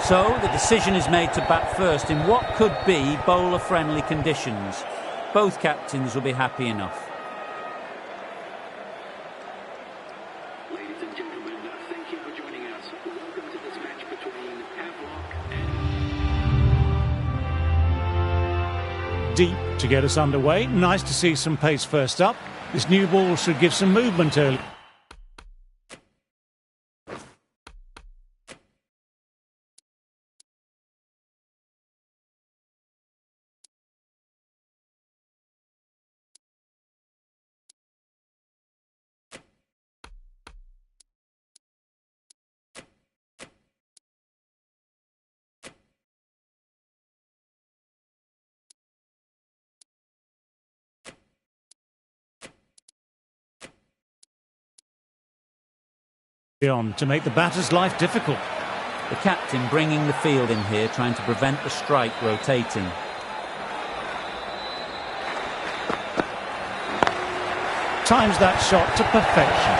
So the decision is made to bat first in what could be bowler-friendly conditions. Both captains will be happy enough. Ladies and gentlemen, thank you for joining us. Welcome to this match between Havelock and... Deep to get us underway. Nice to see some pace first up. This new ball should give some movement early. On to make the batter's life difficult. The captain bringing the field in here, trying to prevent the strike rotating. Times that shot to perfection.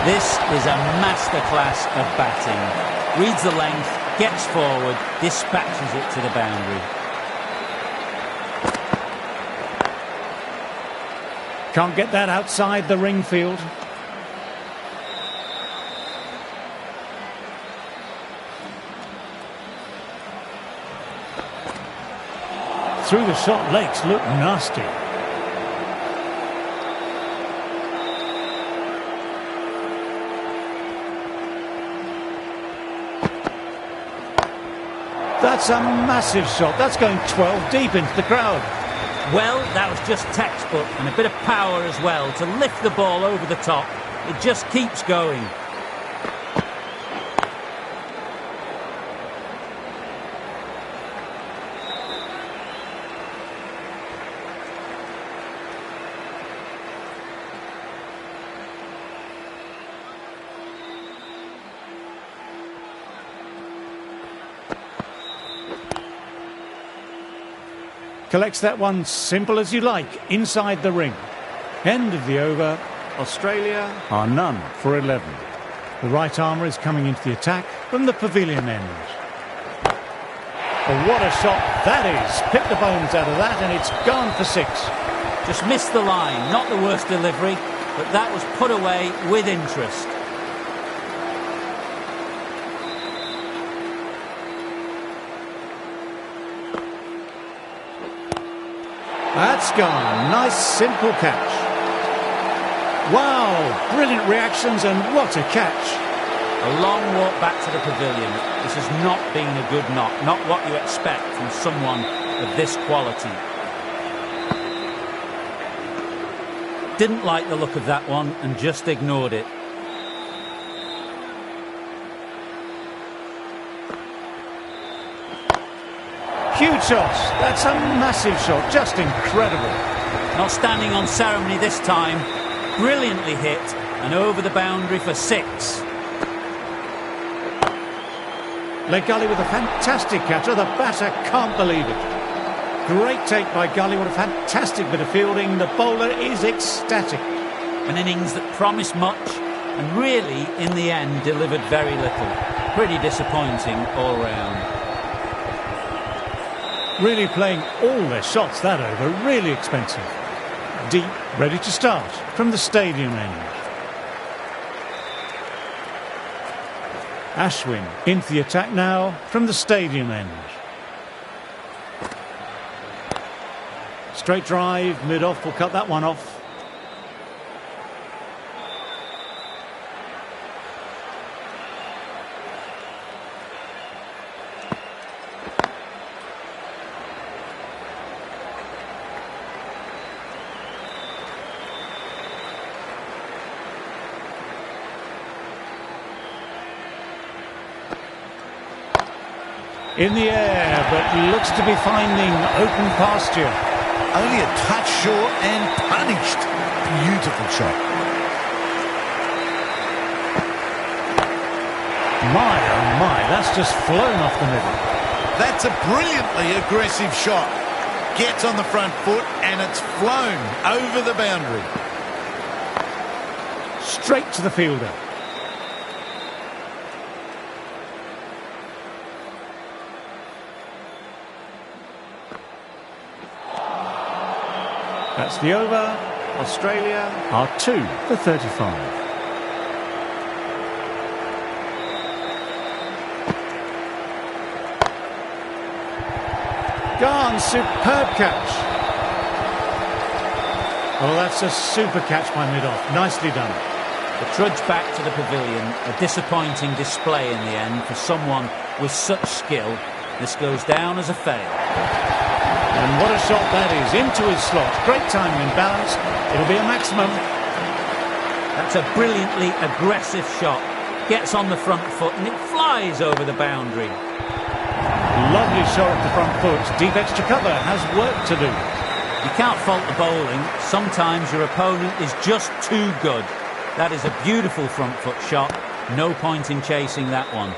This is a masterclass of batting. Reads the length, gets forward, dispatches it to the boundary. Can't get that outside the ring field. Through the shot, legs look nasty. That's a massive shot. That's going 12 deep into the crowd. Well, that was just textbook, and a bit of power as well to lift the ball over the top. It just keeps going. Collects that one simple as you like, inside the ring. End of the over. Australia are none for 11. The right armour is coming into the attack from the pavilion end. Oh, what a shot that is. Picked the bones out of that and it's gone for 6. Just missed the line, not the worst delivery, but that was put away with interest. That's gone. Nice, simple catch. Wow, brilliant reactions and what a catch. A long walk back to the pavilion. This has not been a good knock. Not what you expect from someone of this quality. Didn't like the look of that one and just ignored it. Huge shots. That's a massive shot. Just incredible. Not standing on ceremony this time. Brilliantly hit and over the boundary for 6. Leg Gully with a fantastic catch. Oh, the batter can't believe it. Great take by Gully. What a fantastic bit of fielding. The bowler is ecstatic. An innings that promised much and really, in the end, delivered very little. Pretty disappointing all round. Really playing all their shots that over. Really expensive. Deep, ready to start from the stadium end. Ashwin into the attack now from the stadium end. Straight drive, mid-off, will cut that one off. In the air, but looks to be finding open pasture. Only a touch short and punished. Beautiful shot. My, oh my, that's just flown off the middle. That's a brilliantly aggressive shot. Gets on the front foot and it's flown over the boundary. Straight to the fielder. That's the over. Australia are 2 for 35. Gone, superb catch. Oh, that's a super catch by mid-off. Nicely done. The trudge back to the pavilion, a disappointing display in the end for someone with such skill. This goes down as a fail. And what a shot that is, into his slot. Great timing and balance. It'll be a maximum. That's a brilliantly aggressive shot. Gets on the front foot and it flies over the boundary. Lovely shot at the front foot. Deep extra cover has work to do. You can't fault the bowling. Sometimes your opponent is just too good. That is a beautiful front foot shot. No point in chasing that one.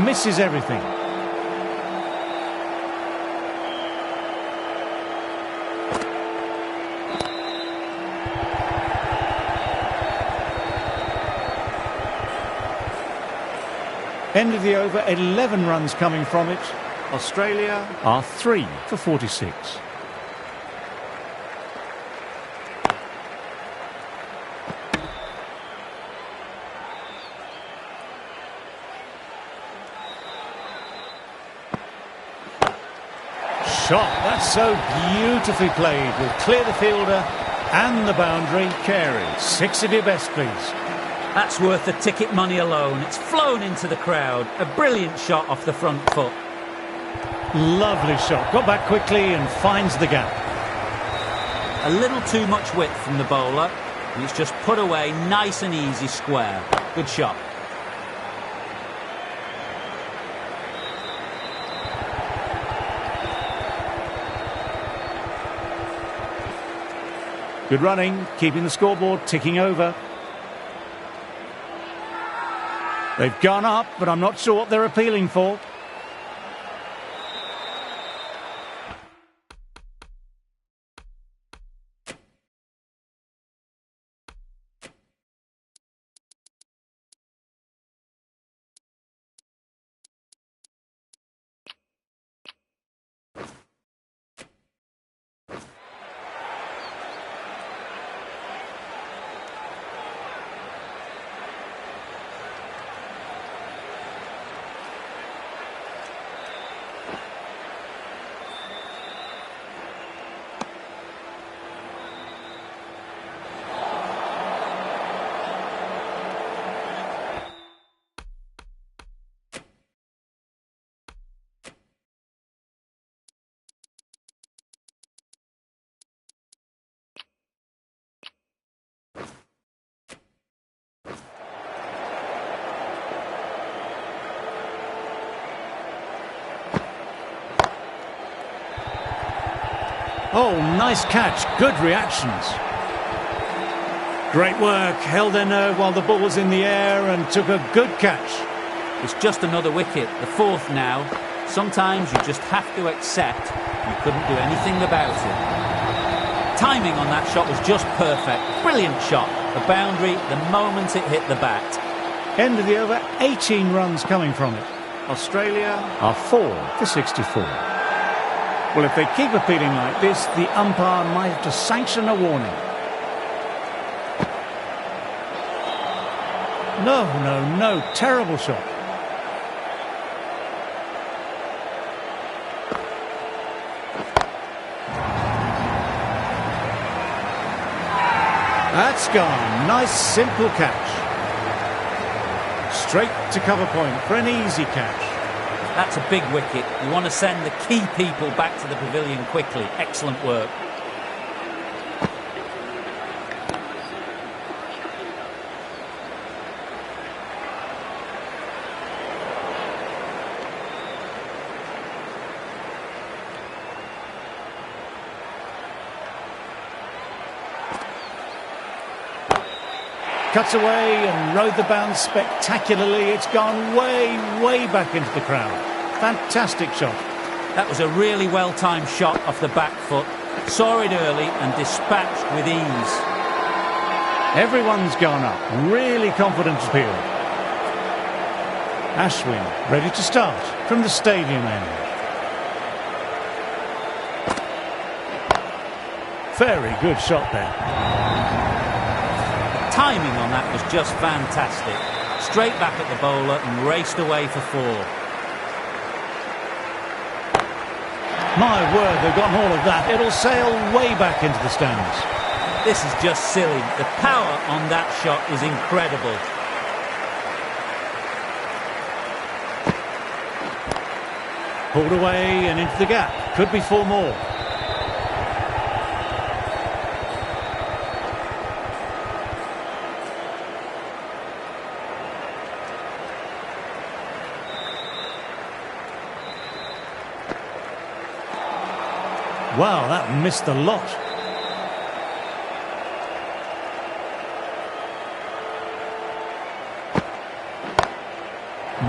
Misses everything. End of the over, 11 runs coming from it. Australia are 3 for 46. Shot, that's so beautifully played. Will clear the fielder and the boundary. Carey, 6 of your best, please. That's worth the ticket money alone. It's flown into the crowd. A brilliant shot off the front foot. Lovely shot. Got back quickly and finds the gap. A little too much width from the bowler. And it's just put away nice and easy square. Good shot. Good running, keeping the scoreboard ticking over. They've gone up, but I'm not sure what they're appealing for. Oh, nice catch. Good reactions. Great work. Held their nerve while the ball was in the air and took a good catch. It's just another wicket, the 4th now. Sometimes you just have to accept you couldn't do anything about it. Timing on that shot was just perfect. Brilliant shot. The boundary the moment it hit the bat. End of the over, 18 runs coming from it. Australia are 4 for 64. Well, if they keep appealing like this, the umpire might have to sanction a warning. No, terrible shot. That's gone. Nice, simple catch. Straight to cover point for an easy catch. That's a big wicket. You want to send the key people back to the pavilion quickly. Excellent work. Cuts away and rode the bounce spectacularly. It's gone way back into the crowd. Fantastic shot. That was a really well-timed shot off the back foot. Saw it early and dispatched with ease. Everyone's gone up. Really confident appeal. Ashwin ready to start from the stadium end. Very good shot there. Timing on that was just fantastic. Straight back at the bowler and raced away for 4. My word, they've gotten all of that. It'll sail way back into the stands. This is just silly. The power on that shot is incredible. Pulled away and into the gap. Could be 4 more. Wow, that missed a lot.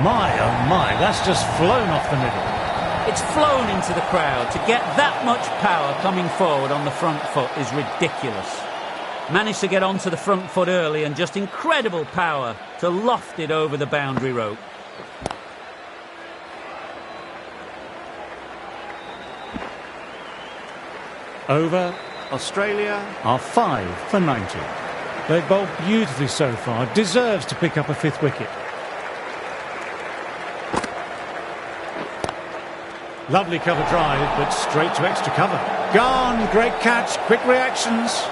My, oh my, that's just flown off the middle. It's flown into the crowd. To get that much power coming forward on the front foot is ridiculous. Managed to get onto the front foot early and just incredible power to loft it over the boundary rope. Over, Australia are 5 for 90. They've bowled beautifully so far. Deserves to pick up a 5th wicket. Lovely cover drive, but straight to extra cover. Gone, great catch, quick reactions.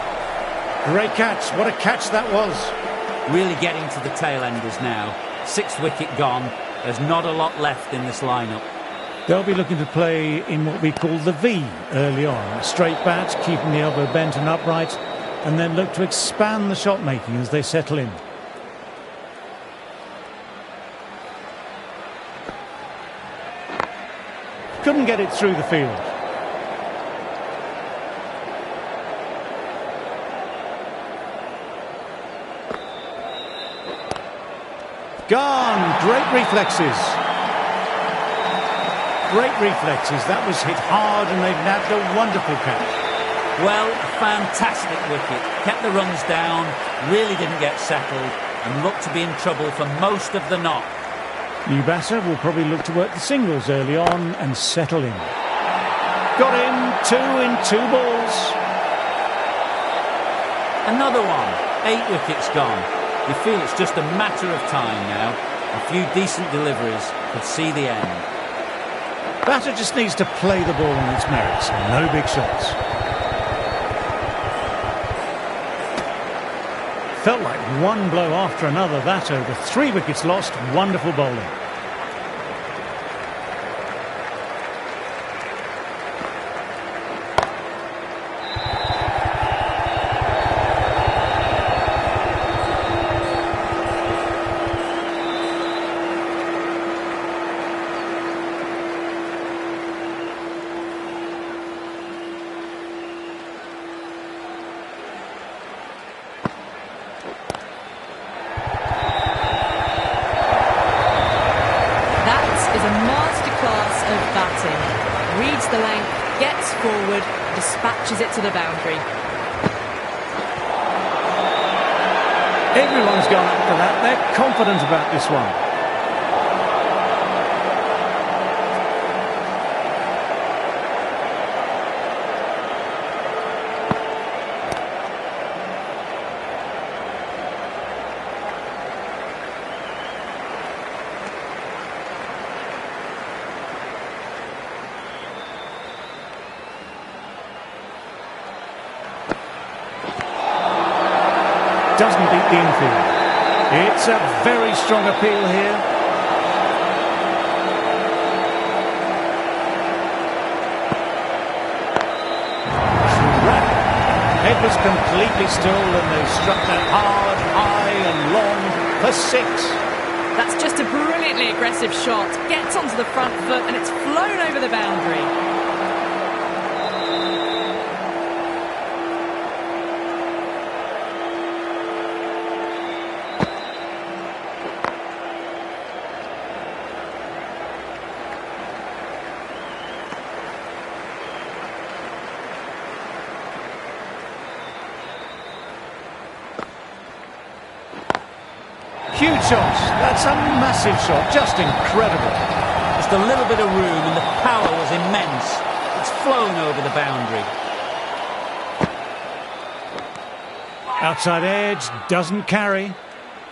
Great catch, what a catch that was. Really getting to the tail enders now. 6th wicket gone. There's not a lot left in this lineup. They'll be looking to play in what we call the V early on. Straight bat, keeping the elbow bent and upright, and then look to expand the shot making as they settle in. Couldn't get it through the field. Gone! Great reflexes. Great reflexes. That was hit hard and they've nabbed a wonderful catch. Well, a fantastic wicket. Kept the runs down, really didn't get settled, and looked to be in trouble for most of the knock. New batter will probably look to work the singles early on and settle in. Got him, 2 in 2 balls. Another one, 8 wickets gone. You feel it's just a matter of time now. A few decent deliveries could see the end. Batter just needs to play the ball on its merits. No big shots. Felt like one blow after another. That over 3 wickets lost. Wonderful bowling. Reads the length, gets forward, dispatches it to the boundary. Everyone's gone after that. They're confident about this one. Doesn't beat the infield. It's a very strong appeal here. Head was completely still and they struck that hard, high and long for 6. That's just a brilliantly aggressive shot. Gets onto the front foot and it's flown over the boundary. Huge shots. That's a massive shot. Just incredible. Just a little bit of room and the power was immense. It's flown over the boundary. Outside edge, doesn't carry.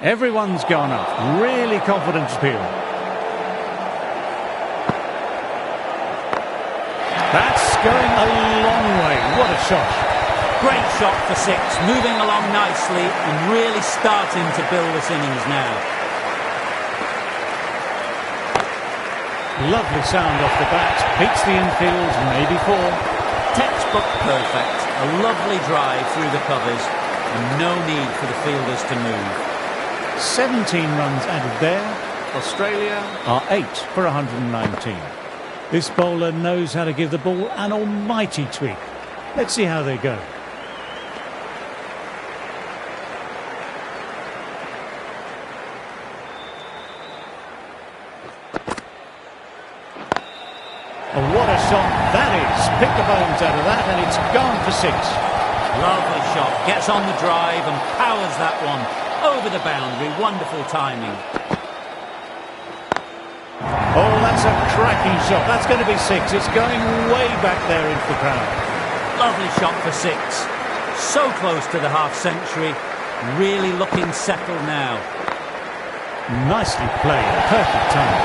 Everyone's gone up. Really confident appeal. That's going a long way. What a shot. Great shot for 6, moving along nicely and really starting to build this innings now. Lovely sound off the bat. Beats the infield, maybe 4. Textbook perfect. A lovely drive through the covers and no need for the fielders to move. 17 runs added there. Australia are 8 for 119. This bowler knows how to give the ball an almighty tweak. Let's see how they go. Oh, what a shot that is. Pick the bones out of that and it's gone for 6. Lovely shot. Gets on the drive and powers that one over the boundary. Wonderful timing. Oh, that's a cracking shot. That's going to be 6. It's going way back there into the crowd. Lovely shot for 6. So close to the half-century. Really looking settled now. Nicely played. Perfect time.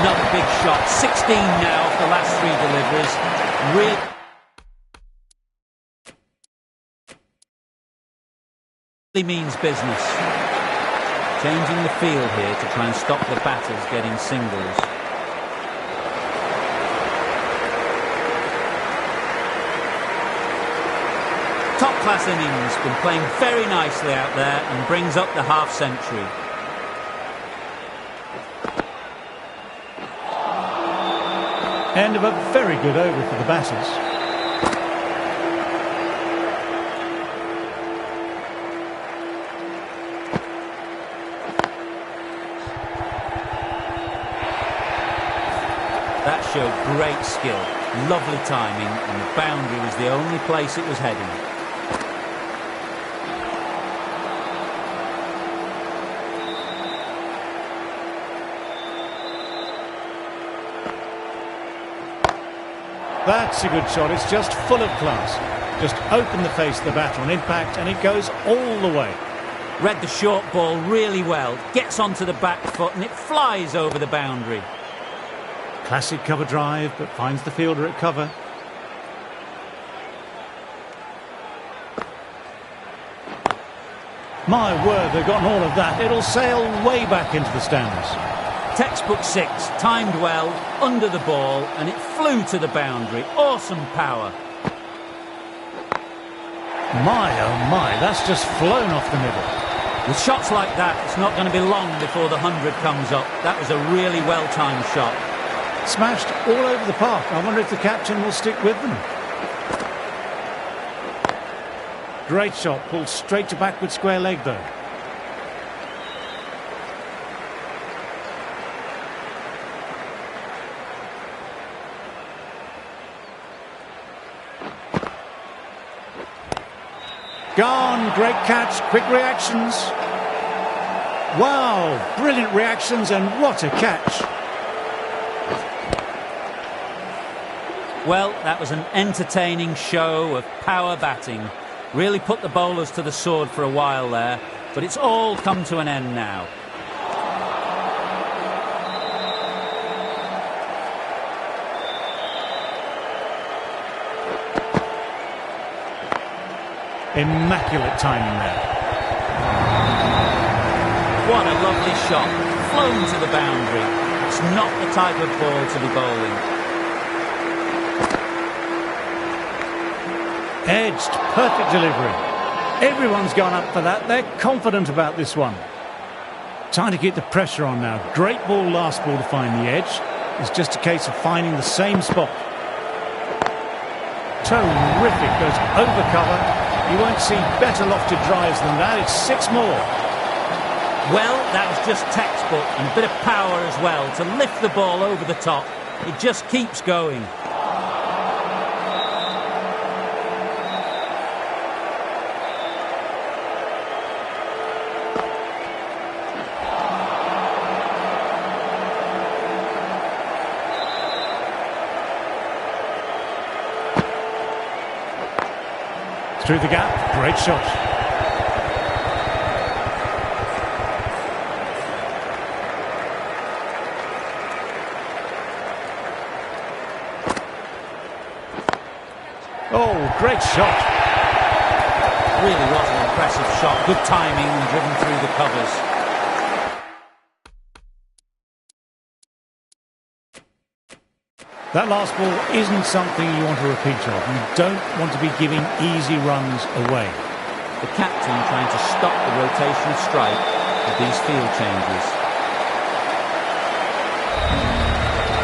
Another big shot. 16 now off the last 3 deliveries. Really means business. Changing the field here to try and stop the batters getting singles. Top-class innings, been playing very nicely out there and brings up the half-century. End of a very good over for the batters. That showed great skill, lovely timing, and the boundary was the only place it was heading. That's a good shot. It's just full of class. Just open the face of the batter on impact and it goes all the way. Read the short ball really well, gets onto the back foot and it flies over the boundary. Classic cover drive, but finds the fielder at cover. My word, they've gotten all of that. It'll sail way back into the stands. Textbook 6, timed well, under the ball, and it flew to the boundary. Awesome power. My, oh my, that's just flown off the middle. With shots like that, it's not going to be long before the 100 comes up. That was a really well-timed shot. Smashed all over the park. I wonder if the captain will stick with them. Great shot, pulled straight to backward square leg though. Gone, great catch, quick reactions. Wow, brilliant reactions and what a catch. Well, that was an entertaining show of power batting. Really put the bowlers to the sword for a while there, but it's all come to an end now. Immaculate timing there. What a lovely shot. Flown to the boundary. It's not the type of ball to be bowling. Edged, perfect delivery. Everyone's gone up for that. They're confident about this one. Time to get the pressure on now. Great ball, last ball to find the edge. It's just a case of finding the same spot. Terrific, goes over cover. You won't see better lofted drives than that. It's 6 more. Well, that was just textbook and a bit of power as well to lift the ball over the top. It just keeps going. Through the gap, great shot. Oh, great shot. Really was an impressive shot. Good timing and driven through the covers. That last ball isn't something you want to repeat of. You don't want to be giving easy runs away. The captain trying to stop the rotational strike with these field changes.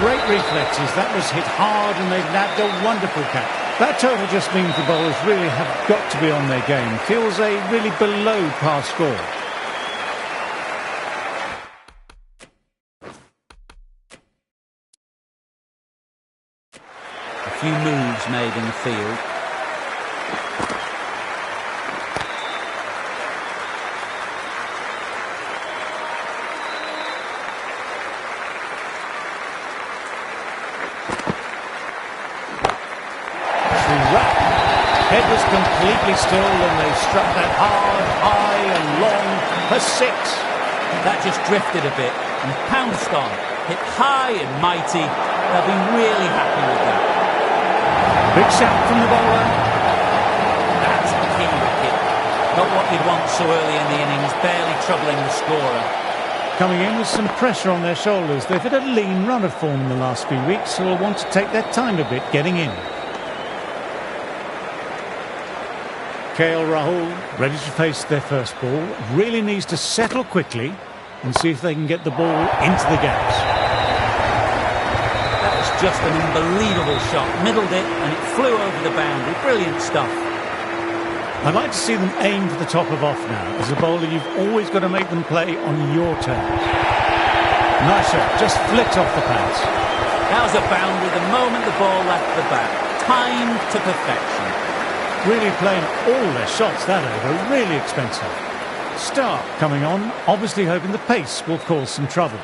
Great reflexes. That was hit hard and they've nabbed a wonderful catch. That total just means the bowlers really have got to be on their game. Feels a really below par score. A few moves made in the field. Head was completely still and they struck that hard, high and long for 6. That just drifted a bit and pounced on. Hit high and mighty. They'll be really happy with that. Big shout from the bowler. That's a key wicket. Not what you'd want so early in the innings, barely troubling the scorer. Coming in with some pressure on their shoulders. They've had a lean run of form in the last few weeks, so will want to take their time a bit getting in. KL Rahul, ready to face their first ball, really needs to settle quickly and see if they can get the ball into the gaps. That was just an unbelievable shot. Middled it and it flew over the boundary. Brilliant stuff. I'd like to see them aim for the top of off now. As a bowler, you've always got to make them play on your terms. Nice shot, just flicked off the pads. That was a boundary the moment the ball left the bat. Timed to perfection. Really playing all their shots that over, really expensive. Stark coming on, obviously hoping the pace will cause some trouble.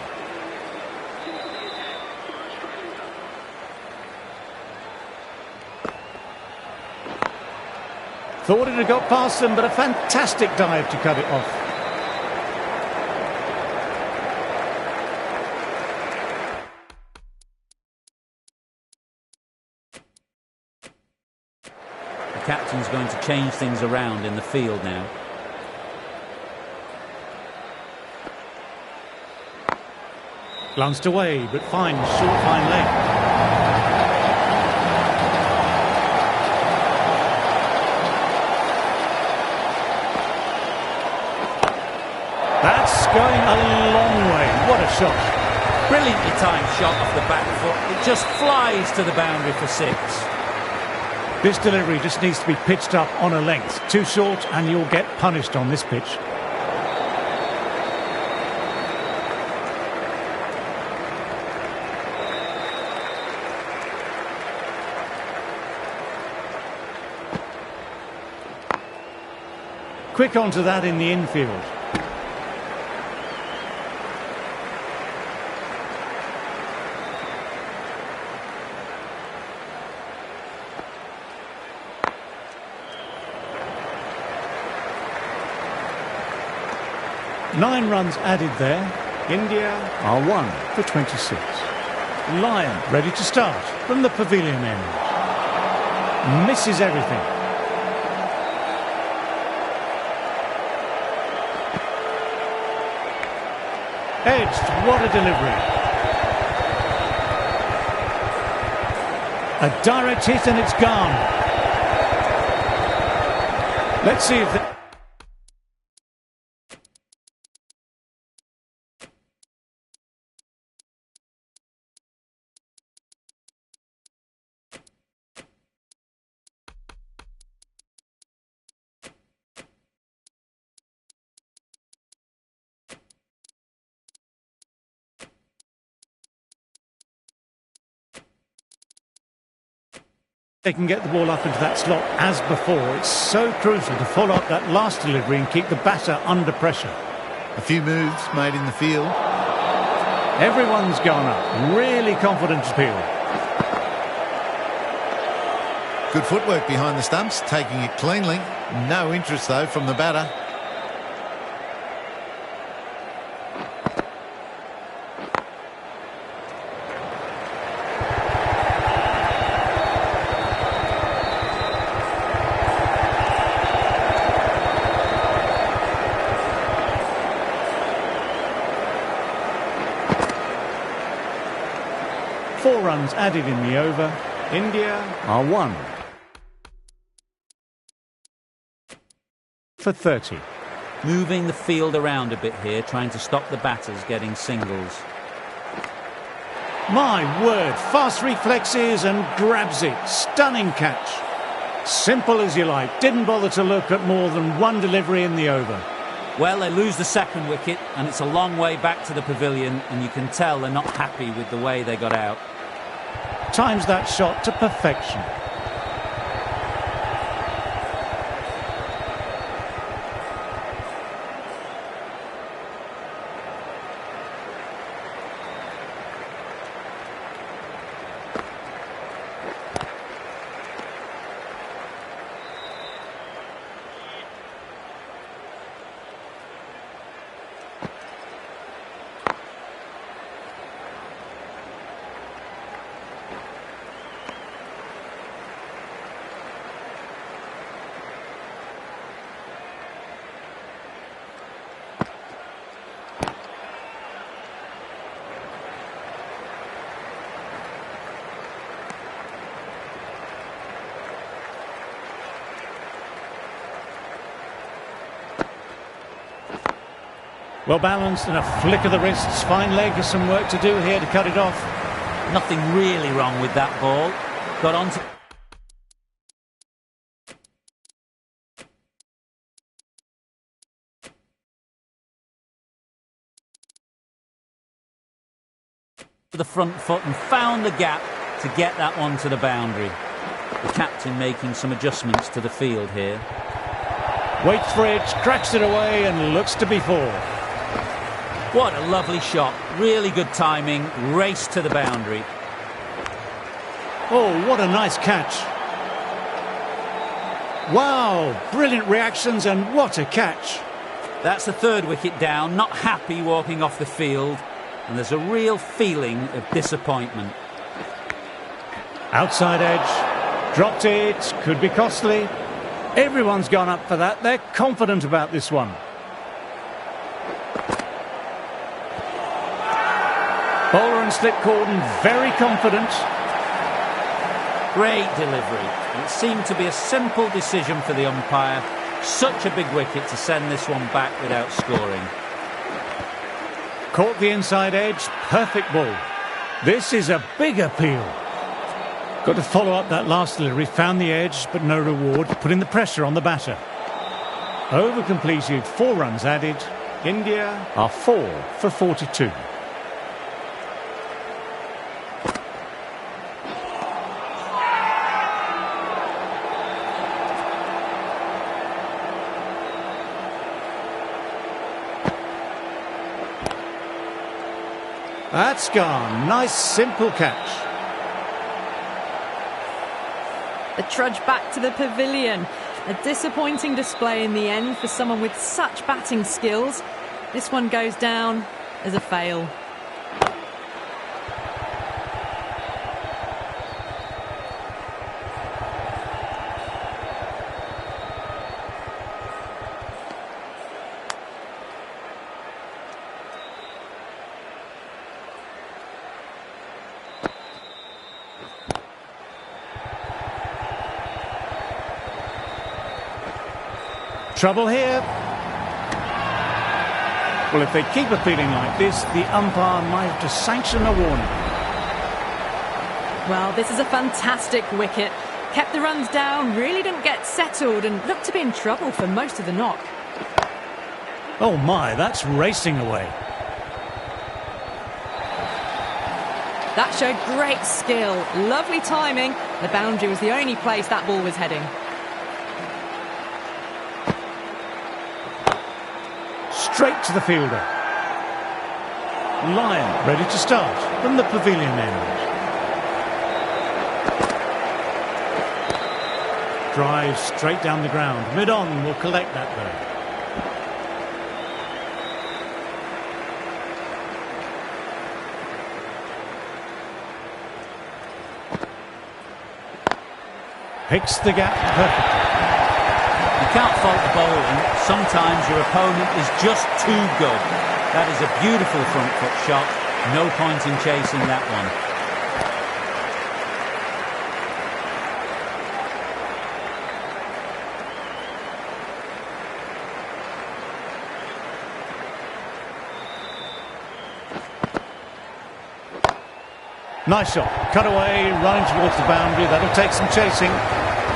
Thought it had got past them, but a fantastic dive to cut it off. The captain's going to change things around in the field now. Glanced away, but fine, short, fine leg. That's going a long way. What a shot. Brilliantly timed shot off the back foot. It just flies to the boundary for 6. This delivery just needs to be pitched up on a length. Too short and you'll get punished on this pitch. Quick onto that in the infield. Nine runs added there. India are 1 for 26. Lyon ready to start from the pavilion end. Misses everything. Edged, what a delivery. A direct hit and it's gone. Let's see if the... They can get the ball up into that slot as before. It's so crucial to follow up that last delivery and keep the batter under pressure. A few moves made in the field. Everyone's gone up. Really confident appeal. Good footwork behind the stumps, taking it cleanly. No interest, though, from the batter. Four runs added in the over. India are 1 for 30. Moving the field around a bit here, trying to stop the batters getting singles. My word, fast reflexes and grabs it. Stunning catch. Simple as you like. Didn't bother to look at more than one delivery in the over. Well, they lose the second wicket, and it's a long way back to the pavilion, and you can tell they're not happy with the way they got out. Times that shot to perfection. Well balanced and a flick of the wrists. Fine leg, has some work to do here to cut it off. Nothing really wrong with that ball. Got on to... the front foot and found the gap to get that one to the boundary. The captain making some adjustments to the field here. Waits for it, cracks it away and looks to be 4. What a lovely shot. Really good timing. Race to the boundary. Oh, what a nice catch. Wow, brilliant reactions and what a catch. That's the third wicket down. Not happy walking off the field. And there's a real feeling of disappointment. Outside edge. Dropped it. Could be costly. Everyone's gone up for that. They're confident about this one. Bowler and slip cordon, very confident. Great delivery. It seemed to be a simple decision for the umpire. Such a big wicket to send this one back without scoring. Caught the inside edge, perfect ball. This is a big appeal. Got to follow up that last delivery, found the edge, but no reward, putting the pressure on the batter. Over completed, 4 runs added. India are 4 for 42. That's gone. Nice, simple catch. The trudge back to the pavilion. A disappointing display in the end for someone with such batting skills. This one goes down as a fail. Trouble here. Well, if they keep appealing like this, the umpire might have to sanction a warning. Well, this is a fantastic wicket. Kept the runs down, really didn't get settled and looked to be in trouble for most of the knock. Oh my, that's racing away. That showed great skill, lovely timing. The boundary was the only place that ball was heading. Straight to the fielder. Lyon ready to start from the pavilion end. Drives straight down the ground. Mid-on will collect that though. Picks the gap perfectly. You can't fault the bowling. Sometimes your opponent is just too good. That is a beautiful front foot shot. No point in chasing that one. Nice shot. Cut away, running towards the boundary. That'll take some chasing.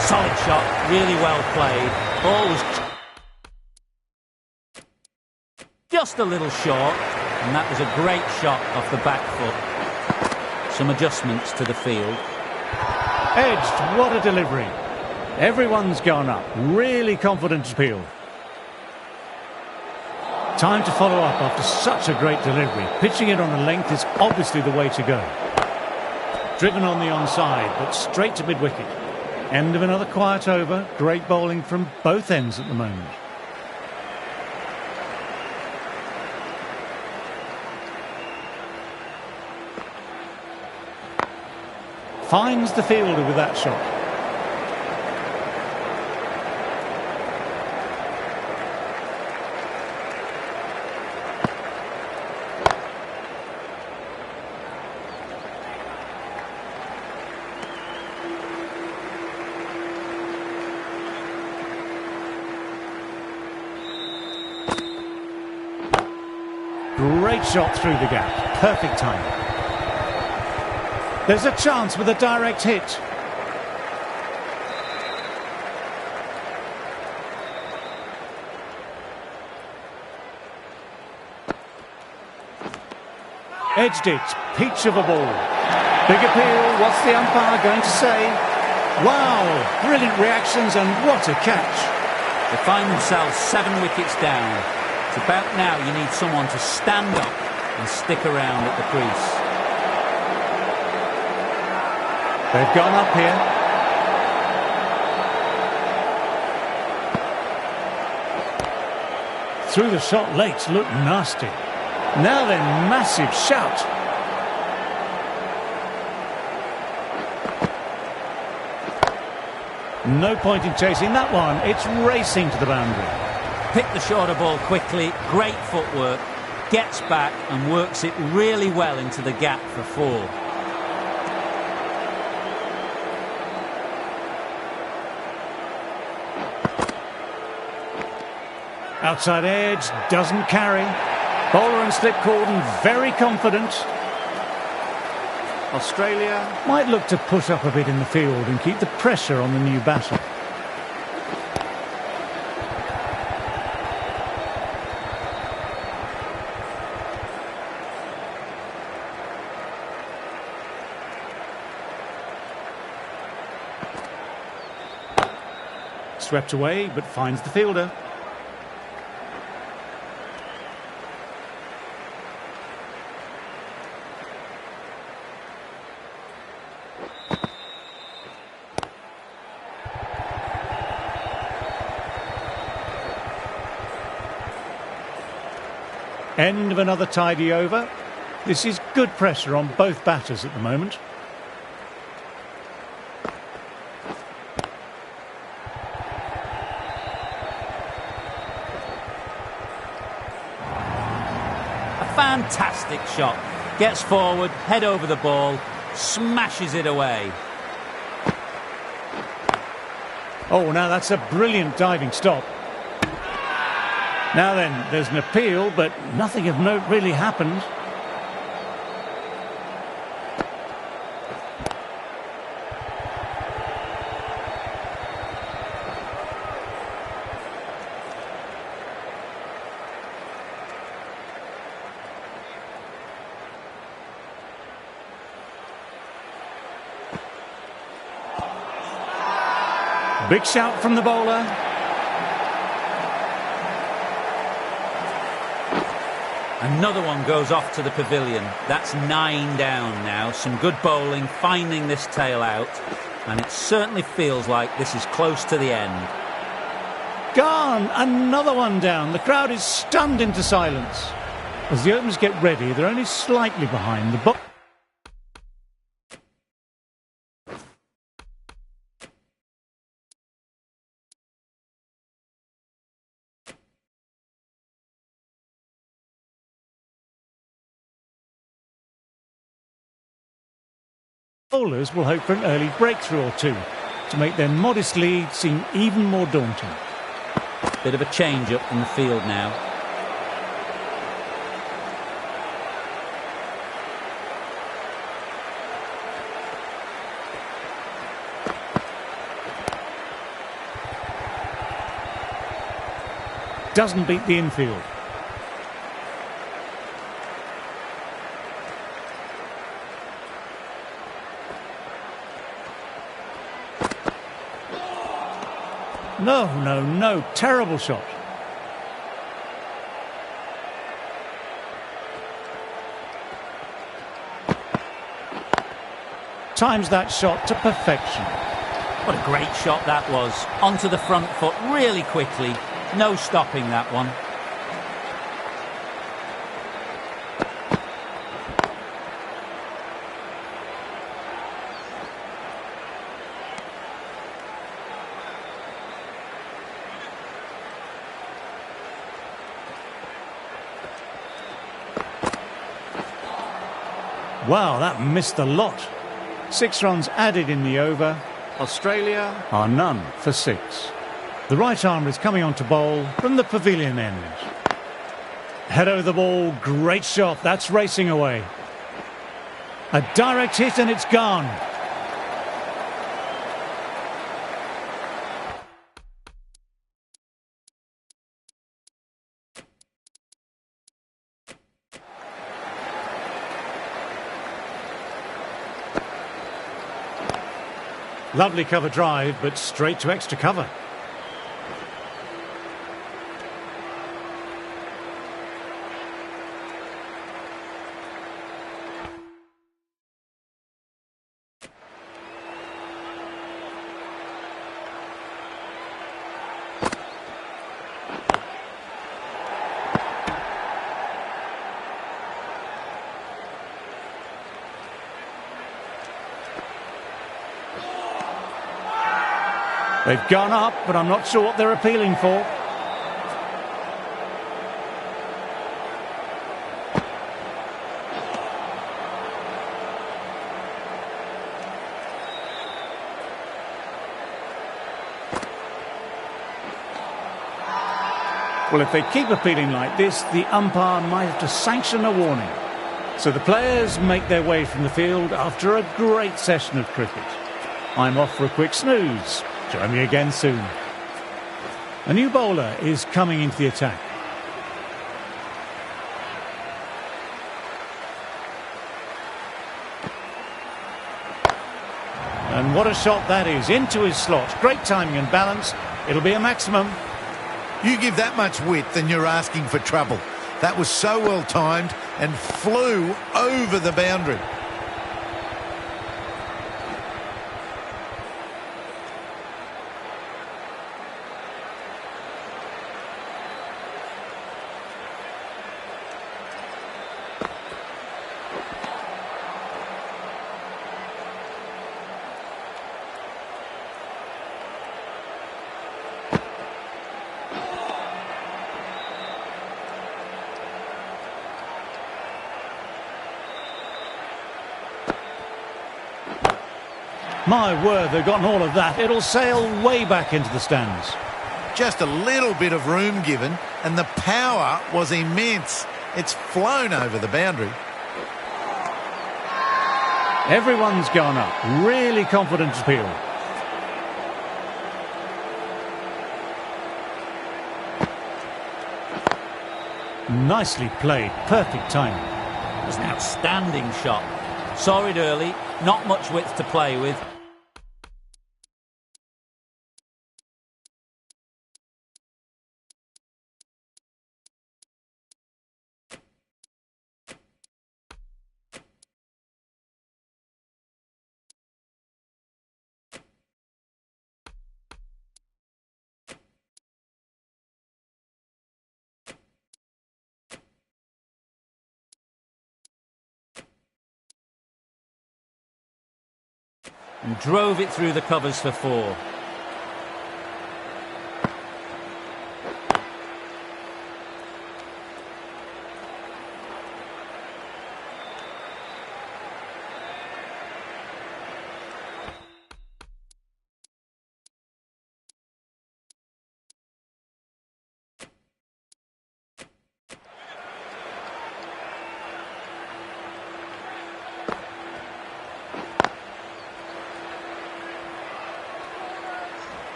Solid shot, really well played. Ball was just a little short, and that was a great shot off the back foot. Some adjustments to the field. Edged, what a delivery. Everyone's gone up. Really confident appeal. Time to follow up after such a great delivery. Pitching it on the length is obviously the way to go. Driven on the onside, but straight to mid-wicket. End of another quiet over. Great bowling from both ends at the moment. Finds the fielder with that shot. Great shot through the gap. Perfect timing. There's a chance with a direct hit. Edged it. Peach of a ball. Big appeal. What's the umpire going to say? Wow. Brilliant reactions and what a catch. They find themselves 7 wickets down. It's about now you need someone to stand up and stick around at the crease. They've gone up here. Through the shot late, looked nasty. Now then, massive shout. No point in chasing that one. It's racing to the boundary. Picked the shorter ball quickly, great footwork, gets back and works it really well into the gap for 4. Outside edge, doesn't carry. Bowler and slip cordon, very confident. Australia might look to push up a bit in the field and keep the pressure on the new batter. Swept away, but finds the fielder. End of another tidy over. This is good pressure on both batters at the moment. Fantastic shot. Gets forward, head over the ball, smashes it away. Oh, now that's a brilliant diving stop. Now then, there's an appeal, but nothing of note really happened. Big shout from the bowler. Another one goes off to the pavilion. That's 9 down now. Some good bowling, finding this tail out. And it certainly feels like this is close to the end. Gone! Another one down. The crowd is stunned into silence. As the openers get ready, they're only slightly behind the bowlers will hope for an early breakthrough or two to make their modest lead seem even more daunting. Bit of a change up in the field now. Doesn't beat the infield. No. Terrible shot. Times that shot to perfection. What a great shot that was. Onto the front foot really quickly. No stopping that one. Wow, that missed a lot. 6 runs added in the over. Australia are none for 6. The right arm is coming on to bowl from the pavilion end. Head over the ball, great shot, that's racing away. A direct hit and it's gone. Lovely cover drive, but straight to extra cover. They've gone up, but I'm not sure what they're appealing for. Well, if they keep appealing like this, the umpire might have to sanction a warning. So the players make their way from the field after a great session of cricket. I'm off for a quick snooze. Join me again soon. A new bowler is coming into the attack. And what a shot that is, into his slot. Great timing and balance. It'll be a maximum. You give that much width and you're asking for trouble. That was so well timed and flew over the boundary. My word, they've gotten all of that. It'll sail way back into the stands. Just a little bit of room given, and the power was immense. It's flown over the boundary. Everyone's gone up. Really confident appeal. Nicely played. Perfect timing. It was an outstanding shot. Saw it early. Not much width to play with. and drove it through the covers for 4.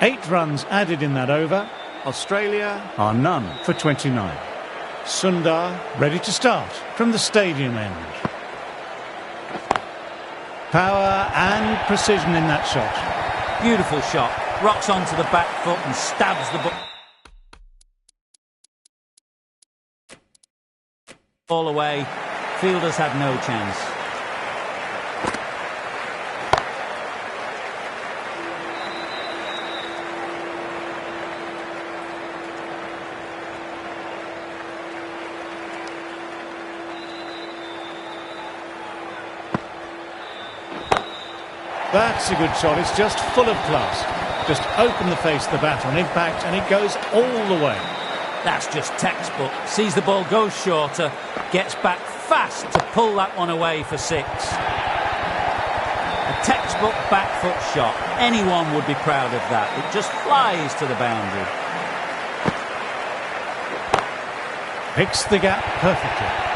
Eight runs added in that over. Australia are none for 29. Sundar ready to start from the stadium end. Power and precision in that shot. Beautiful shot. Rocks onto the back foot and stabs the ball away. Fielders had no chance. That's a good shot. It's just full of class. Just open the face of the bat on impact and it goes all the way. That's just textbook. Sees the ball go shorter, gets back fast to pull that one away for 6. A textbook back foot shot. Anyone would be proud of that. It just flies to the boundary. Picks the gap perfectly.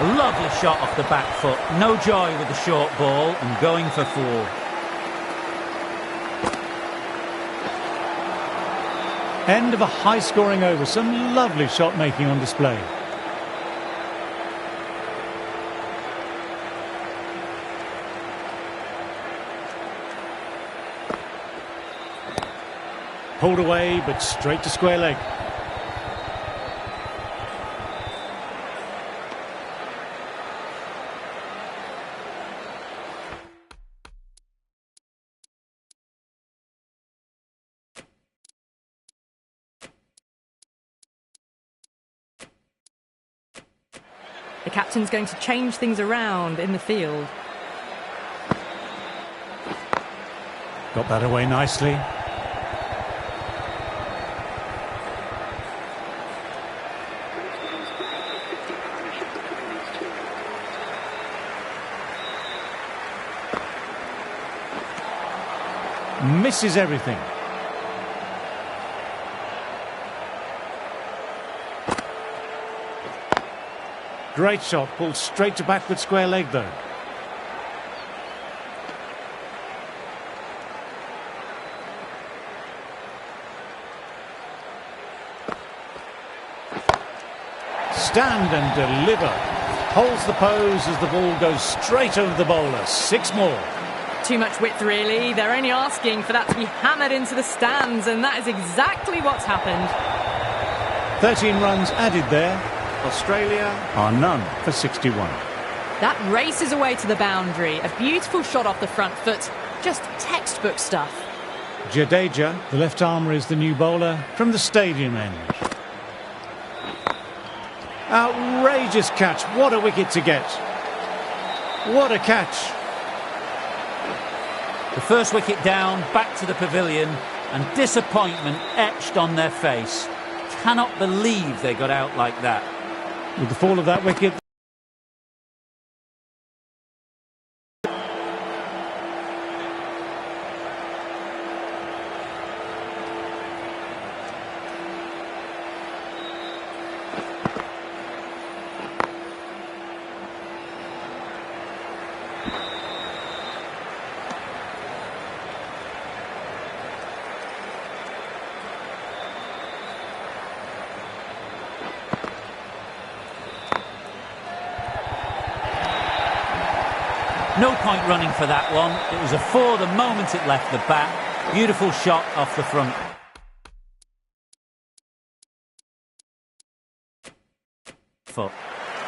A lovely shot off the back foot. No joy with the short ball and going for 4. End of a high-scoring over. Some lovely shot making on display. Pulled away, but straight to square leg. The captain's going to change things around in the field. Got that away nicely. Misses everything. Great shot, pulled straight to backward square leg though. Stand and deliver. Holds the pose as the ball goes straight over the bowler. 6 more. Too much width, really. They're only asking for that to be hammered into the stands, and that is exactly what's happened. 13 runs added there. Australia are none for 61. That races away to the boundary. A beautiful shot off the front foot. Just textbook stuff. Jadeja, the left armour, is the new bowler from the stadium end. Outrageous catch. What a wicket to get. What a catch. The first wicket down, back to the pavilion, and disappointment etched on their face. Cannot believe they got out like that. With the fall of that wicket, No point running for that one. It was a four the moment it left the bat. Beautiful shot off the front. Foot.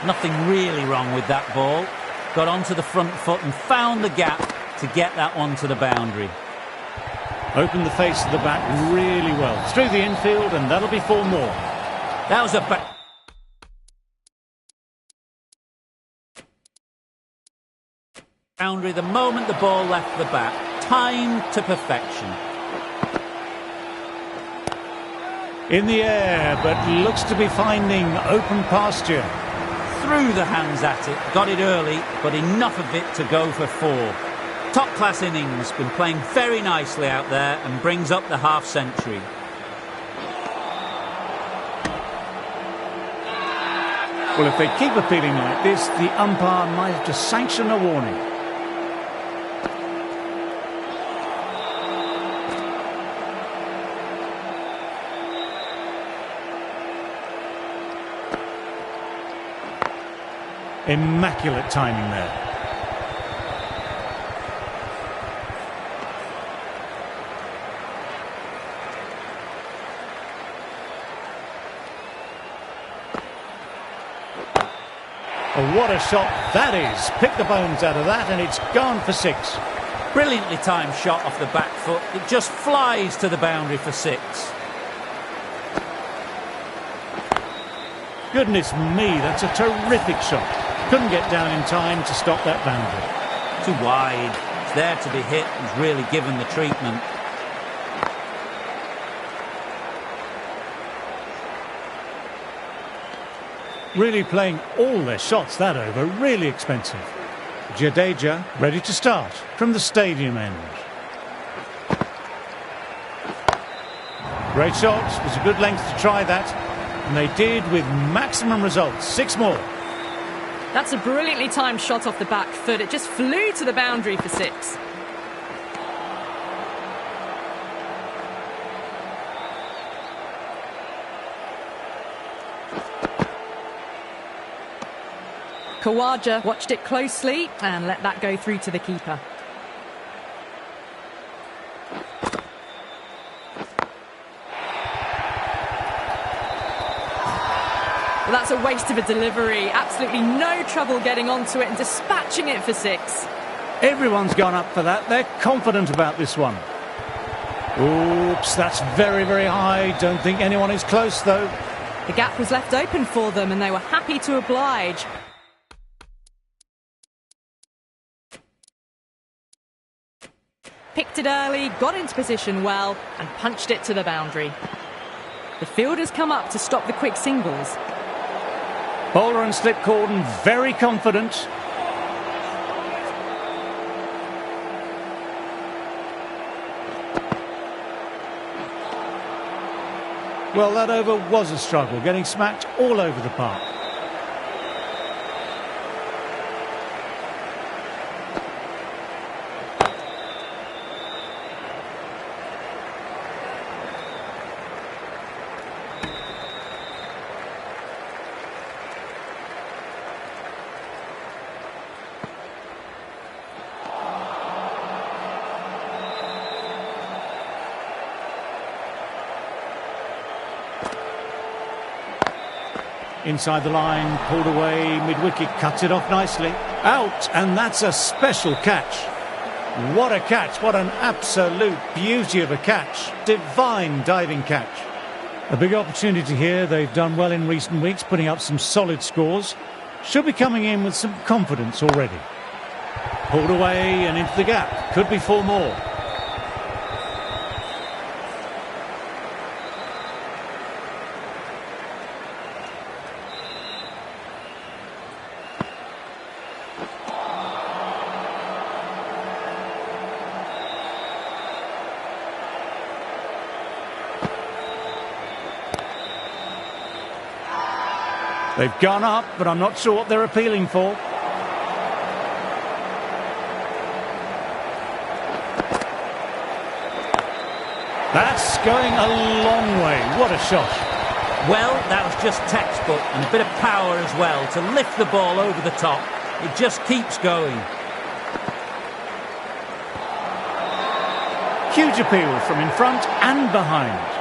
Nothing really wrong with that ball. Got onto the front foot and found the gap to get that one to the boundary. Opened the face of the bat really well. Through the infield, and that'll be 4 more. That was a boundary the moment the ball left the bat. Timed to perfection. In the air, but looks to be finding open pasture. Threw the hands at it, got it early, but enough of it to go for 4. Top-class innings, been playing very nicely out there and brings up the half-century. Well, if they keep appealing like this, the umpire might have to sanction a warning. Immaculate timing there. Oh, what a shot that is. Pick the bones out of that and it's gone for 6. Brilliantly timed shot off the back foot. It just flies to the boundary for 6. Goodness me, that's a terrific shot. Couldn't get down in time to stop that boundary. Too wide. It's there to be hit. He's really given the treatment. Really playing all their shots that over. Really expensive. Jadeja ready to start from the stadium end. Great shot. It was a good length to try that. And they did with maximum results. 6 more. That's a brilliantly timed shot off the back foot. It just flew to the boundary for 6. Kawaja watched it closely and let that go through to the keeper. Well, that's a waste of a delivery. Absolutely no trouble getting onto it and dispatching it for 6. Everyone's gone up for that. They're confident about this one. Oops, that's very, very high. Don't think anyone is close, though. The gap was left open for them and they were happy to oblige. Picked it early, got into position well and punched it to the boundary. The fielders come up to stop the quick singles. Bowler and slip cordon very confident. Well, that over was a struggle, getting smacked all over the park. Inside the line, pulled away, mid-wicket, cuts it off nicely. Out, and that's a special catch. What a catch, what an absolute beauty of a catch. Divine diving catch. A big opportunity here. They've done well in recent weeks, putting up some solid scores. Should be coming in with some confidence already. Pulled away and into the gap. Could be 4 more. They've gone up, but I'm not sure what they're appealing for. That's going a long way. What a shot. Well, that was just textbook and a bit of power as well to lift the ball over the top. It just keeps going. Huge appeal from in front and behind.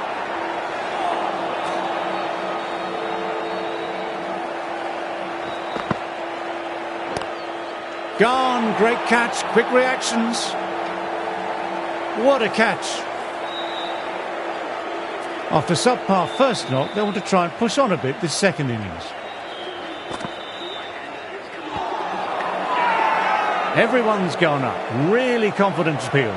Gone, great catch, quick reactions. What a catch. After subpar first knock, they want to try and push on a bit this second innings. Everyone's gone up, really confident appeal.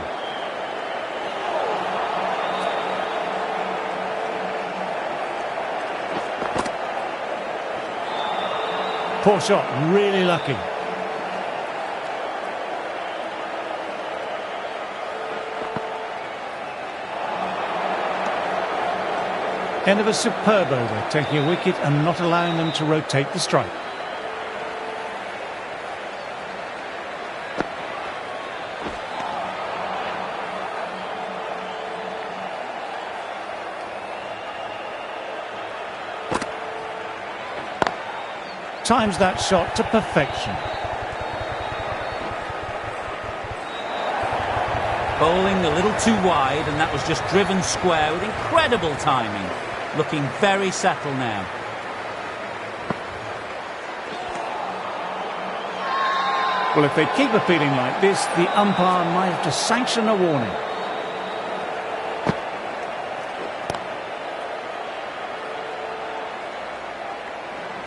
Poor shot, really lucky. End of a superb over, taking a wicket and not allowing them to rotate the strike. Times that shot to perfection. Bowling a little too wide, and that was just driven square with incredible timing. Looking very settled now. Well, if they keep appealing like this, the umpire might have to sanction a warning.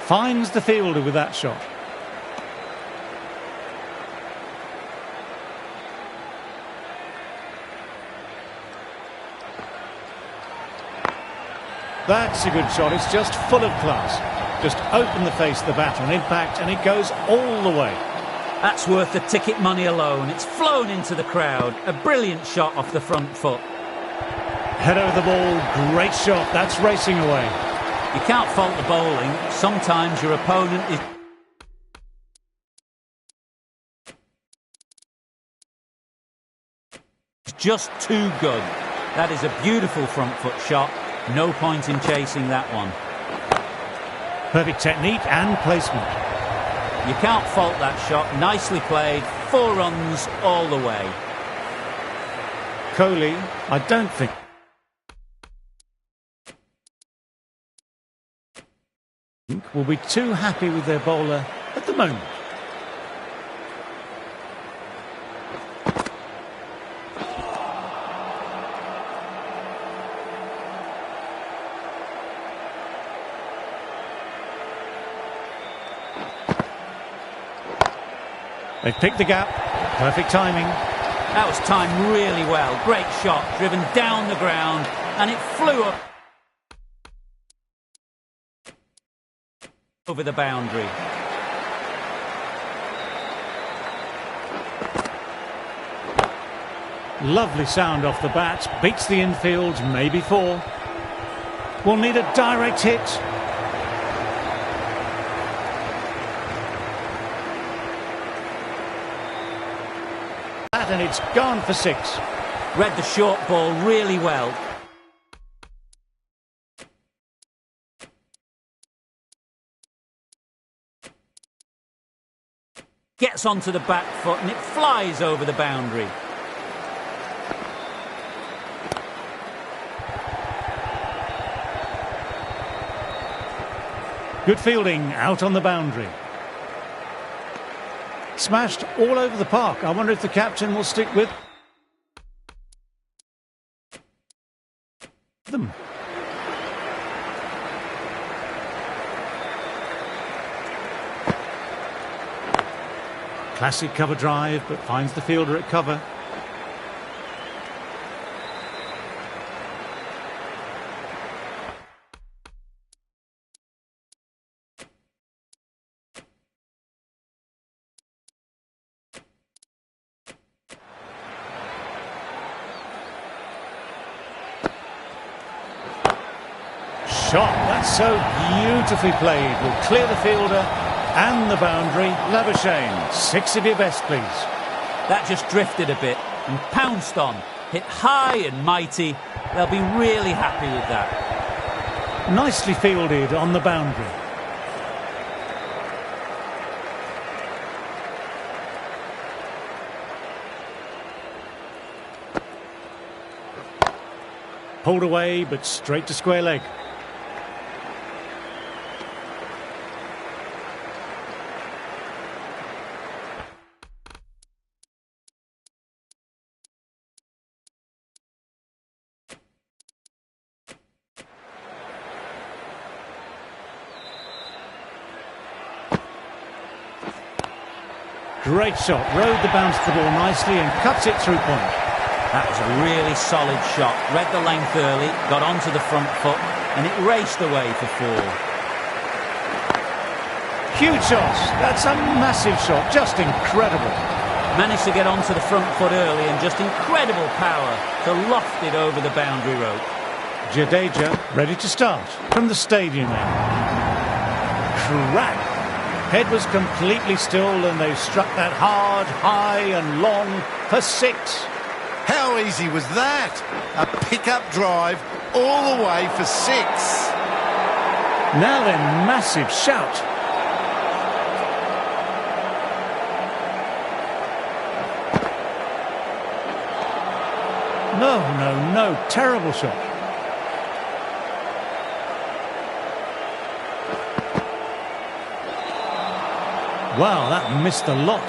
Finds the fielder with that shot. That's a good shot. It's just full of class. Just open the face of the bat on impact and it goes all the way. That's worth the ticket money alone. It's flown into the crowd. A brilliant shot off the front foot. Head over the ball. Great shot. That's racing away. You can't fault the bowling. Sometimes your opponent is just too good. That is a beautiful front foot shot. No point in chasing that one. Perfect technique and placement. You can't fault that shot. Nicely played. 4 runs all the way. Kohli, I don't think will be too happy with their bowler at the moment. They've picked the gap. Perfect timing. That was timed really well. Great shot, driven down the ground, and it flew up over the boundary. Lovely sound off the bat. Beats the infield, maybe 4. Will need a direct hit. And it's gone for 6. Read the short ball really well. Gets onto the back foot and it flies over the boundary. Good fielding out on the boundary. Smashed all over the park. I wonder if the captain will stick with them. Classic cover drive, but finds the fielder at cover. Shot, that's so beautifully played. Will clear the fielder and the boundary. Labuschagne, 6 of your best, please. That just drifted a bit and pounced on. Hit high and mighty. They'll be really happy with that. Nicely fielded on the boundary. Pulled away, but straight to square leg. Great shot, rode the bounce of the ball nicely and cuts it through point. That was a really solid shot. Read the length early, got onto the front foot, and it raced away for 4. Huge shot, that's a massive shot, just incredible. Managed to get onto the front foot early and just incredible power to loft it over the boundary rope. Jadeja ready to start from the stadium end. Crack! Head was completely still and they struck that hard, high and long for 6. How easy was that? A pickup drive all the way for 6. Now then, massive shout. No, terrible shot. Wow, that missed a lot.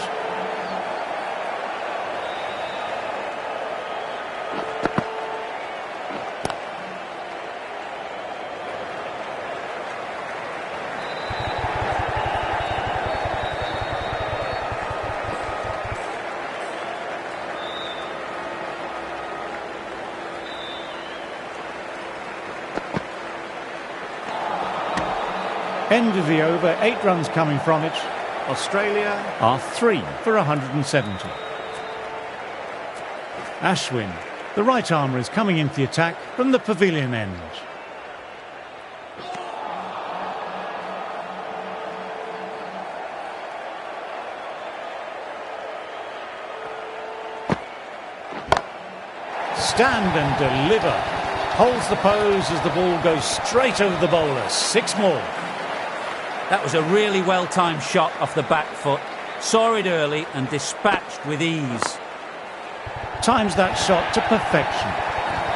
End of the over, 8 runs coming from it. Australia are 3 for 170. Ashwin, the right armour, is coming into the attack from the pavilion end. Stand and deliver. Holds the pose as the ball goes straight over the bowler. 6 more. That was a really well-timed shot off the back foot. Saw it early and dispatched with ease. Times that shot to perfection.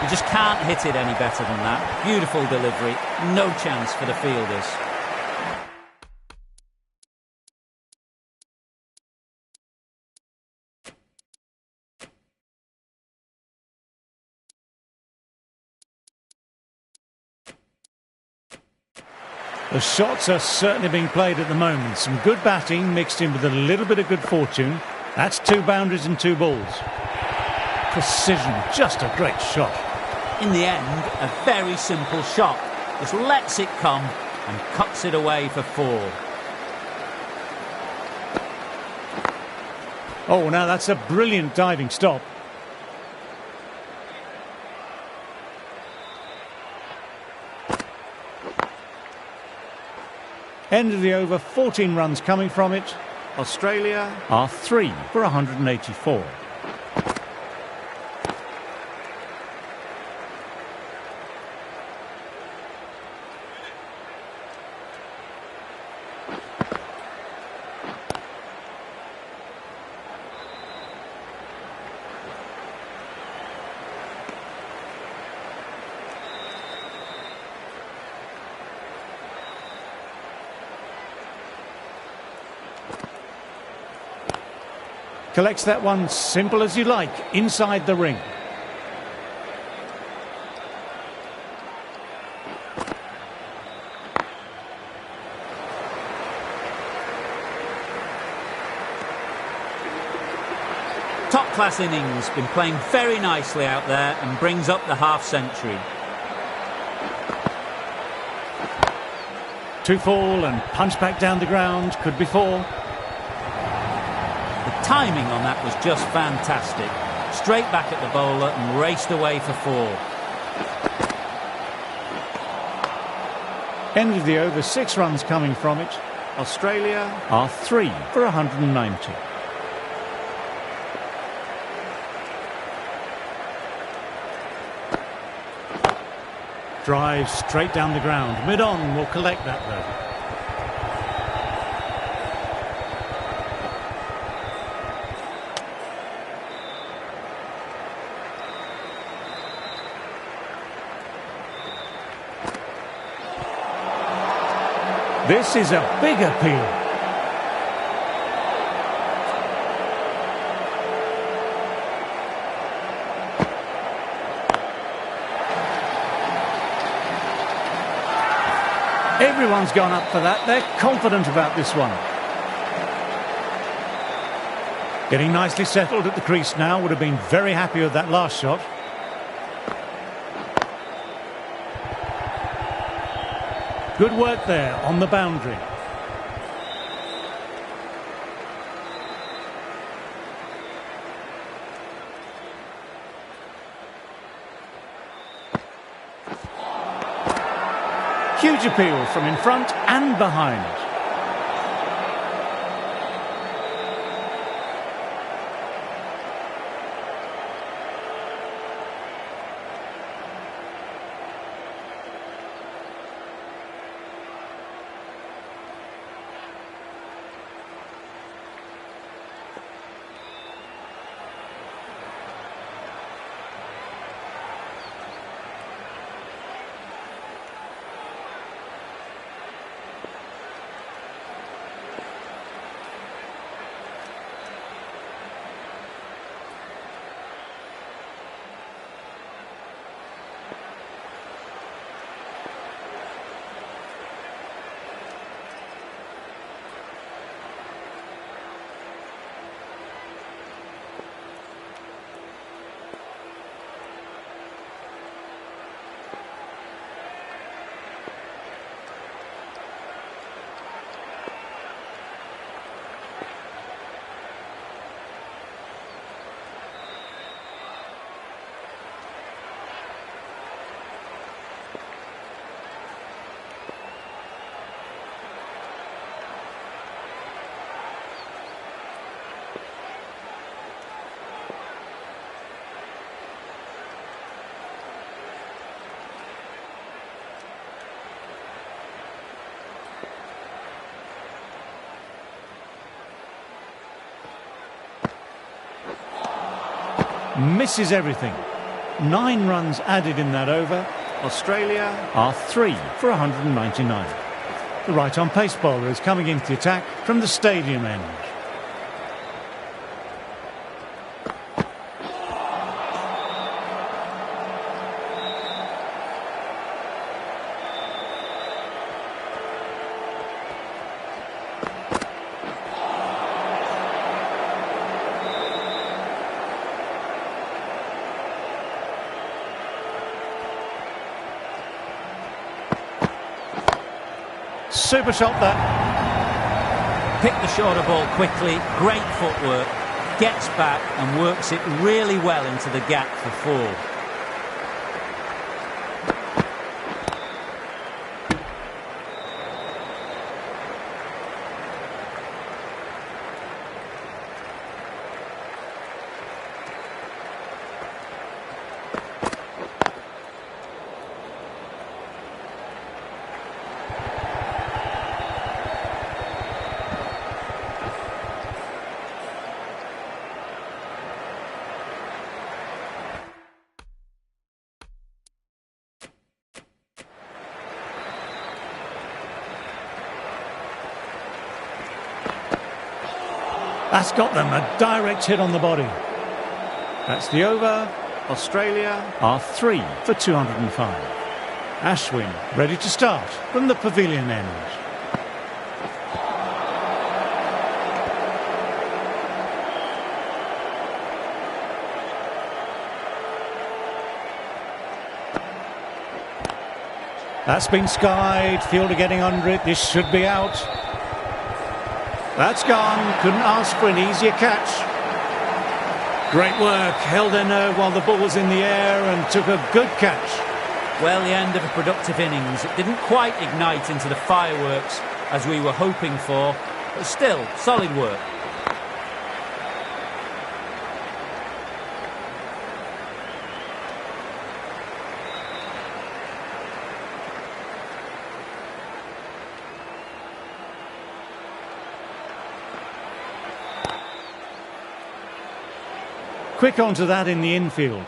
You just can't hit it any better than that. Beautiful delivery. No chance for the fielders. The shots are certainly being played at the moment. Some good batting mixed in with a little bit of good fortune. That's 2 boundaries and 2 balls. Precision, just a great shot. In the end, a very simple shot. Just lets it come and cuts it away for 4. Oh, now that's a brilliant diving stop. End of the over, 14 runs coming from it. Australia are 3 for 184. Collects that one simple as you like, inside the ring. Top-class innings, been playing very nicely out there and brings up the half-century. 2 fall and punch back down the ground, could be 4. Timing on that was just fantastic. Straight back at the bowler and raced away for 4. End of the over, 6 runs coming from it. Australia are 3 for 190. Drive straight down the ground. Mid-on will collect that though. This is a big appeal. Everyone's gone up for that. They're confident about this one. Getting nicely settled at the crease now. Would have been very happy with that last shot. Good work there on the boundary. Huge appeal from in front and behind. Misses everything. 9 runs added in that over. Australia are 3 for 199. The right-arm pace bowler is coming into the attack from the stadium end. Super shot that. Picked the shorter ball quickly, great footwork, gets back and works it really well into the gap for 4. That's got them, a direct hit on the body. That's the over. Australia are 3 for 205. Ashwin ready to start from the pavilion end. That's been skied. Fielder getting under it. This should be out. That's gone. Couldn't ask for an easier catch. Great work. Held their nerve while the ball was in the air and took a good catch. Well, the end of a productive innings. It didn't quite ignite into the fireworks as we were hoping for, but still, solid work. Quick onto that in the infield.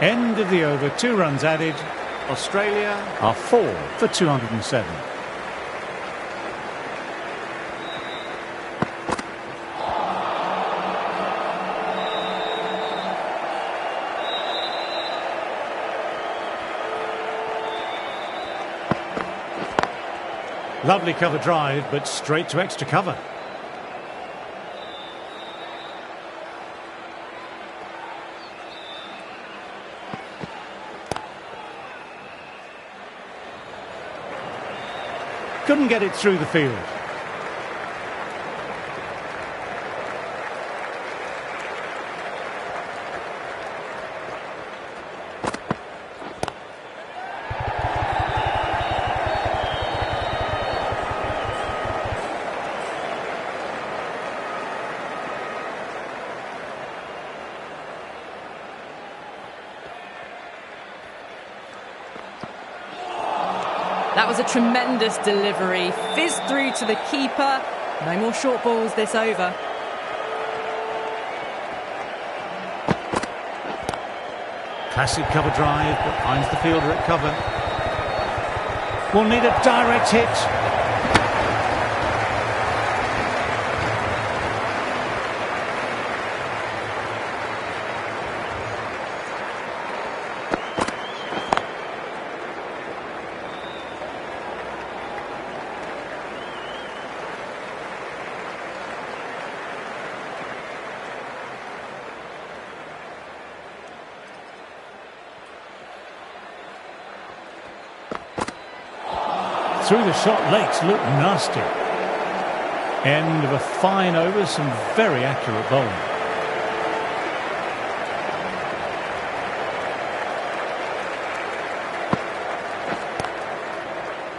End of the over, 2 runs added. Australia are 4 for 207. Lovely cover drive, but straight to extra cover. Couldn't get it through the field. That was a tremendous delivery. Fizzed through to the keeper. No more short balls this over. Classic cover drive, but finds the fielder at cover. Will need a direct hit. Through the shot, legs look nasty. End of a fine over, some very accurate bowling.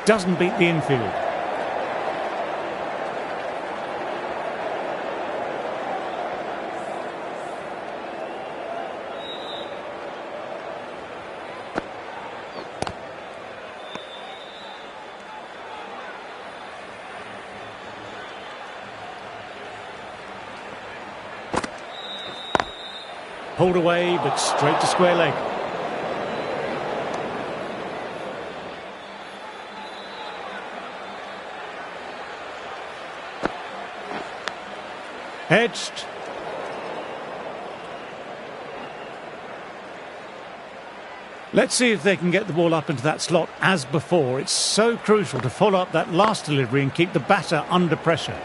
Doesn't beat the infield. Pulled away, but straight to square leg. Edged. Let's see if they can get the ball up into that slot as before. It's so crucial to follow up that last delivery and keep the batter under pressure.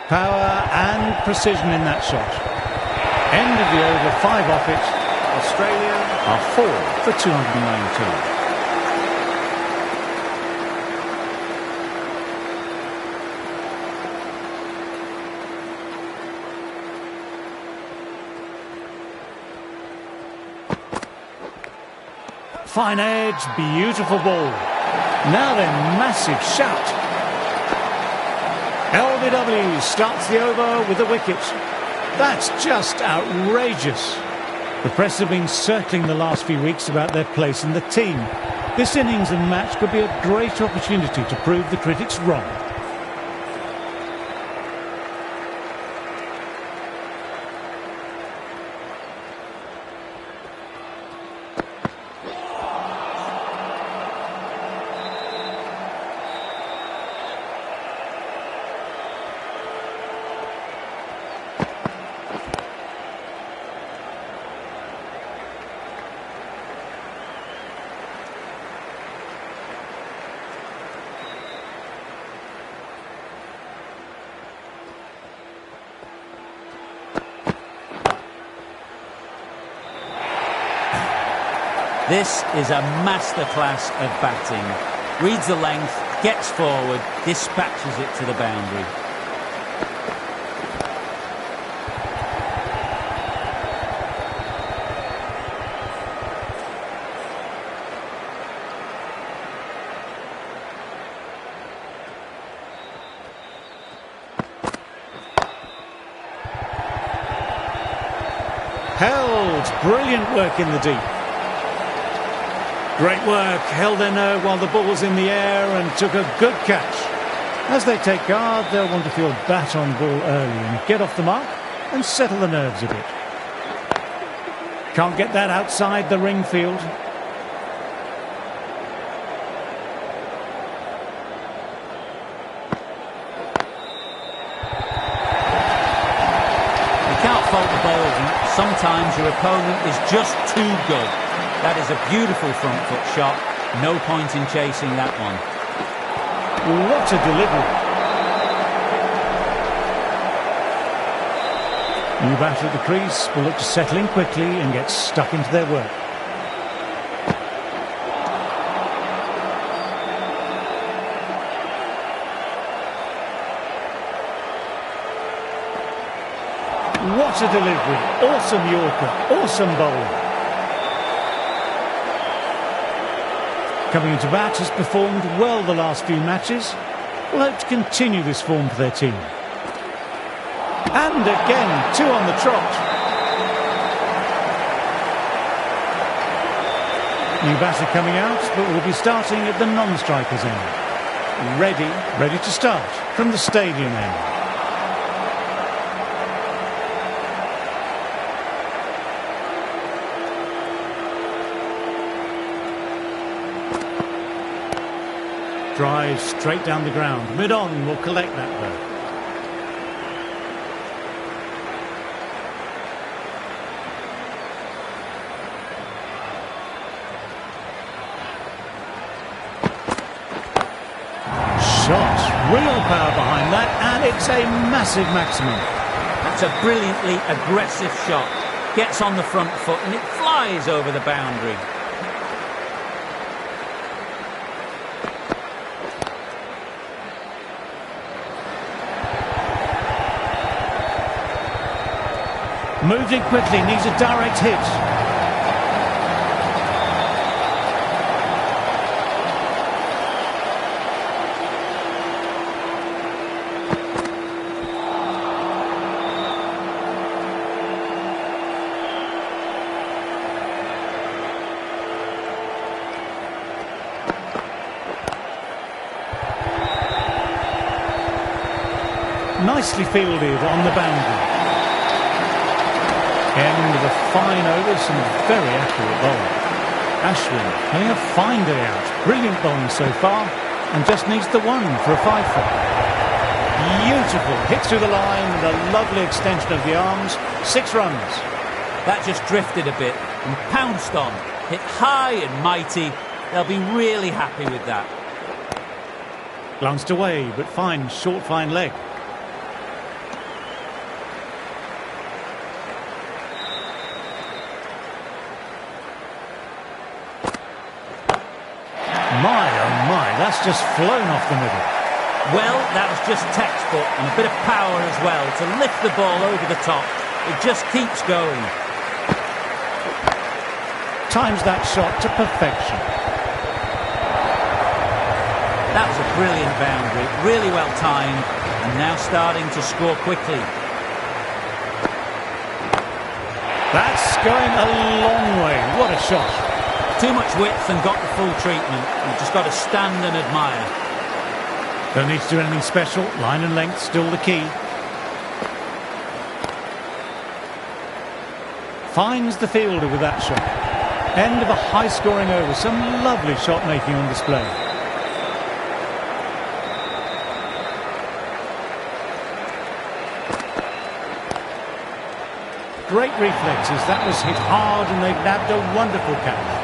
Power and precision in that shot. End of the over, 5 off it. Australia are 4 for 292. Fine edge, beautiful ball. Now then, massive shout. LBW starts the over with a wicket. That's just outrageous. The press have been circling the last few weeks about their place in the team. This innings and match could be a great opportunity to prove the critics wrong. This is a masterclass of batting. Reads the length, gets forward, dispatches it to the boundary. Held. Brilliant work in the deep. Great work. Held their nerve while the ball was in the air and took a good catch. As they take guard, they'll want to feel bat on ball early and get off the mark and settle the nerves a bit. Can't get that outside the ring field. Fault the bowling. Sometimes your opponent is just too good. That is a beautiful front foot shot. No point in chasing that one. What a delivery. New batter at the crease will look to settle in quickly and get stuck into their work. What a delivery. Awesome Yorker. Awesome bowling. Coming into bat, has performed well the last few matches. Will hope to continue this form for their team. And again, 2 on the trot. New batter coming out, but will be starting at the non-striker's end. Ready to start from the stadium end. Drive straight down the ground. Mid-on will collect that though. Shot. Real power behind that, and it's a massive maximum. That's a brilliantly aggressive shot. Gets on the front foot and it flies over the boundary. Moved in quickly, needs a direct hit. Nicely fielded on the boundary. End of a fine over, some very accurate bowling. Ashwin having a fine day out. Brilliant bowling so far, and just needs the 1 for a 5-4. Beautiful. Hit through the line with a lovely extension of the arms. 6 runs. That just drifted a bit and pounced on. Hit high and mighty. They'll be really happy with that. Glanced away, but fine, short, fine leg. My, oh my, that's just flown off the middle. Well, that was just textbook and a bit of power as well to lift the ball over the top. It just keeps going. Times that shot to perfection. That was a brilliant boundary, really well timed, and now starting to score quickly. That's going a long way. What a shot. Too much width and got the full treatment. You've just got to stand and admire. Don't need to do anything special. Line and length still the key. Finds the fielder with that shot. End of a high-scoring over. Some lovely shot making on display. Great reflexes. That was hit hard and they've nabbed a wonderful catch.